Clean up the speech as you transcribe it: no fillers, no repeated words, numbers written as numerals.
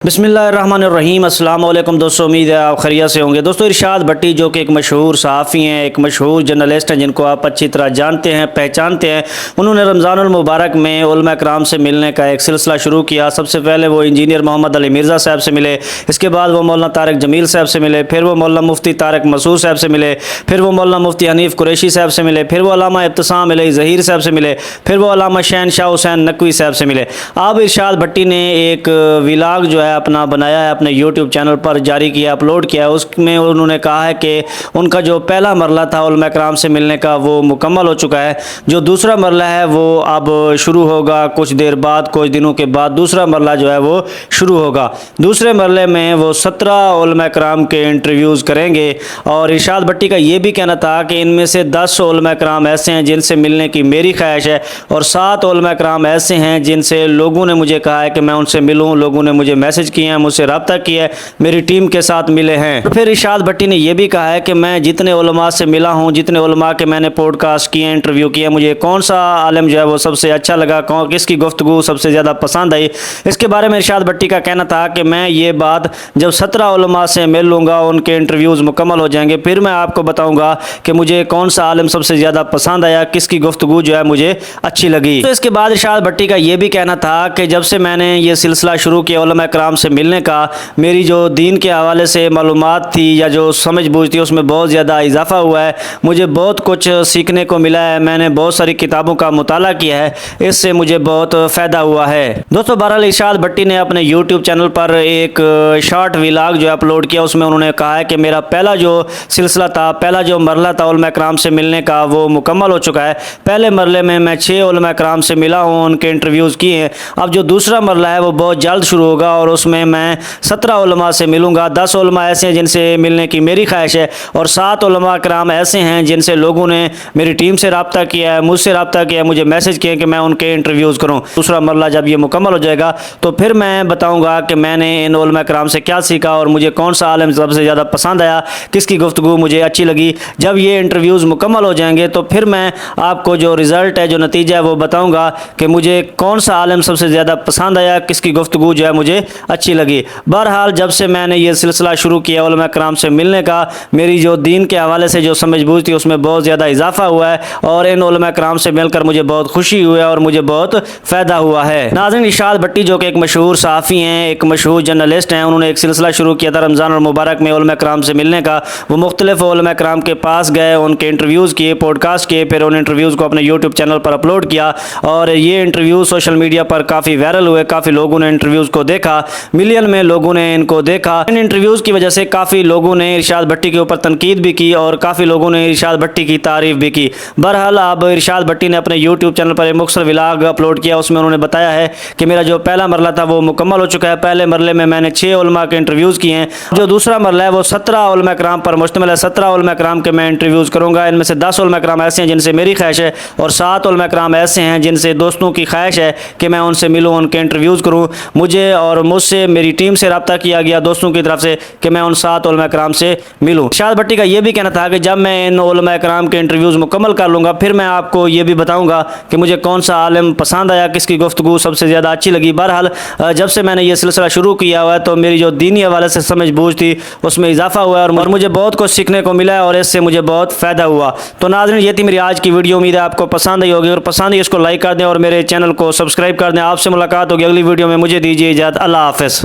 बिस्मिल्लाहिर्रहमानिर्रहीम। अस्सलाम वालेकुम दोस्तों, उम्मीद है आप खैरियत से होंगे। दोस्तों, इरशाद भट्टी जो कि एक मशहूर सहाफ़ी हैं, एक मशहूर जर्नलिस्ट हैं जिनको आप अच्छी तरह जानते हैं, पहचानते हैं, उन्होंने रमज़ानुल मुबारक में उलमा कराम से मिलने का एक सिलसिला शुरू किया। सबसे पहले वो इंजीनियर मोहम्मद अली मिर्ज़ा साहब से मिले, इसके बाद वो मौलाना तारिक जमील साहब से मिले, फिर वो मौलाना मुफ्ती तारिक मसूद साहब से मिले, फिर वो मौलाना मुफ्ती हनीफ़ कुरैशी साहब से मिले, फिर वो अल्लामा इब्तिसाम अलई ज़हीर साहब से मिले, फिर वो अल्लामा शहनशाह हुसैन नकवी साहब से मिले। अब इरशाद भट्टी ने एक व्लॉग जो है अपना बनाया है, अपने यूट्यूब चैनल पर जारी किया, अपलोड किया है। उसमें उन्होंने कहा है कि उनका जो पहला मरला था उलमा कराम से मिलने का वो मुकम्मल हो चुका है। जो दूसरा मरला है वो अब शुरू होगा, कुछ देर बाद, कुछ दिनों के बाद दूसरा मरला जो है वो शुरू होगा। दूसरे मरले में वो 17 उलमा कराम के इंटरव्यूज़ करेंगे। और इरशाद भट्टी का ये भी कहना था कि इनमें से 10 उलमा कराम ऐसे हैं जिनसे मिलने की मेरी ख्वाहिश है, और 7 उलमा कराम ऐसे हैं जिनसे लोगों ने मुझे कहा है कि मैं उनसे मिलूँ, लोगों ने मुझे मैसेज किए हैं, मुझसे रब्ता किया है, मेरी टीम के साथ मिले हैं। फिर इरशाद भट्टी ने यह भी कहा है कि मैं जितने उलमा से मिला हूँ, जितने उलमा के मैंने पॉडकास्ट किए, इंटरव्यू किए, मुझे कौन सा आलिम जो है वो सबसे अच्छा लगा, किसकी गुफ्तगू सबसे ज़्यादा पसंद आई, इसके बारे में इरशाद भट्टी का कहना था कि मैं ये बात जब 17 उलमा से मिल लूँगा, उनके इंटरव्यूज़ मुकम्मल हो जाएंगे, फिर मैं आपको बताऊँगा कि मुझे कौन सा आलिम सबसे ज़्यादा पसंद आया, किसकी गुफ्तगू जो है मुझे अच्छी लगी। तो इसके बाद इरशाद भट्टी का ये भी कहना था कि जब से मैंने ये सिलसिला शुरू किया उलमा कराम से मिलने का, मेरी जो दीन के हवाले से मालूमात थी या जो समझ बूझ थी उसमें बहुत ज़्यादा इजाफा हुआ है। मुझे बहुत कुछ सीखने को मिला है, मैंने बहुत सारी किताबों का मुताला किया है, इससे मुझे बहुत फ़ायदा हुआ है। दोस्तों, बहरहाल इरशाद भट्टी ने अपने यूट्यूब चैनल पर एक शॉर्ट व्लॉग जो अपलोड किया, उसमें उन्होंने कहा है कि मेरा पहला जो सिलसिला था, पहला जो मरला था उलमा कराम से मिलने का, वो मुकम्मल हो चुका है। पहले मरले में मैं 6 उलमा कराम से मिला हूँ, उनके इंटरव्यूज़ किए हैं। अब जो दूसरा मरला है वो बहुत जल्द शुरू होगा और उसमें मैं 17 उलमा से मिलूंगा। 10 उलमा ऐसे हैं जिनसे मिलने की मेरी ख्वाहिश है, और 7 उलमा कराम ऐसे हैं जिनसे लोगों ने मेरी टीम से रब्ता किया है, मुझसे रब्ता किया है, मुझे मैसेज किए कि मैं उनके इंटरव्यूज़ करूँ। दूसरा मरला जब ये मुकम्मल हो जाएगा तो फिर मैं बताऊँगा कि मैंने इन उलमा कराम से क्या सीखा और मुझे कौन सा आलिम सबसे ज़्यादा पसंद आया, किसकी गुफ्तगू मुझे अच्छी लगी। जब ये इंटरव्यूज़ मुकम्मल हो जाएंगे तो फिर मैं आपको जो रिज़ल्ट है, जो नतीजा है, वो बताऊँगा कि मुझे कौन सा आलिम सबसे ज़्यादा पसंद आया, किसकी गुफ्तगू जो है मुझे अच्छी लगी। बहरहाल जब से मैंने ये सिलसिला शुरू किया उलमा कराम से मिलने का, मेरी जो दीन के हवाले से जो समझ बूझ थी उसमें बहुत ज़्यादा इजाफा हुआ है, और इन उलमा कराम से मिलकर मुझे बहुत खुशी हुई है और मुझे बहुत फ़ायदा हुआ है। नाज़रीन, इरशाद भट्टी जो कि एक मशहूर सहाफ़ी हैं, एक मशहूर जर्नलिस्ट हैं, उन्होंने एक सिलसिला शुरू किया था रमज़ान और मुबारक में उलमा कराम से मिलने का। वो मुख्तलिफ उलमा कराम के पास गए, उनके इंटरव्यूज़ किए, पॉडकास्ट किए, फिर उन इंटरव्यूज़ को अपने यूट्यूब चैनल पर अपलोड किया, और ये इंटरव्यू सोशल मीडिया पर काफ़ी वायरल हुए। काफ़ी लोगों ने इंटरव्यूज़ को देखा, मिलियन में लोगों ने इनको देखा। इन इंटरव्यूज़ की वजह से काफ़ी लोगों ने इरशाद भट्टी के ऊपर तनकीद भी की और काफ़ी लोगों ने इरशाद भट्टी की तारीफ़ भी की। बहरहाल अब इरशाद भट्टी ने अपने यूट्यूब चैनल पर एक मुख्तसर व्लॉग अपलोड किया, उसमें उन्होंने बताया है कि मेरा जो पहला मरला था वो मुकम्मल हो चुका है। पहले मरले में मैंने 6 उलमा के इंटरव्यूज़ किए हैं। जो दूसरा मरला है वो 17 उलमा कराम पर मुश्तमिल है। 17 उलमा कराम के मैं इंटरव्यूज़ करूँगा। इनमें से 10 उलमा कराम ऐसे हैं जिनसे मेरी ख्वाहिश है, और 7 उलमा कराम ऐसे हैं जिनसे दोस्तों की ख्वाहिश है कि मैं उनसे मिलूँ, उनके इंटरव्यूज़ करूँ। मुझे और मुझसे मेरी टीम से रब्ता किया गया दोस्तों की तरफ से कि मैं उन 7 उलमा कराम से मिलूँ। इरशाद भट्टी का ये भी कहना था कि जब मैं इन उलमा कराम के इंटरव्यूज़ मुकम्मल कर लूँगा, फिर मैं आपको ये भी बताऊँगा कि मुझे कौन सा आलिम पसंद आया, किसकी गुफ्तगू सबसे ज़्यादा अच्छी लगी। बहरहाल जब से मैंने ये सिलसिला शुरू किया हुआ है तो मेरी जो दीनी हवाले से समझ बूझ थी उसमें इजाफा हुआ है, और मुझे बहुत कुछ सीखने को मिला है, और इससे मुझे बहुत फ़ायदा हुआ। तो नाज़रीन, ये थी मेरी आज की वीडियो। उम्मीद है आपको पसंद आई होगी, और पसंद ही इसको लाइक कर दें और मेरे चैनल को सब्सक्राइब कर दें। आपसे मुलाकात होगी अगली वीडियो में। मुझे दीजिए इजाज़त। अल्लाह हाफ़िज़।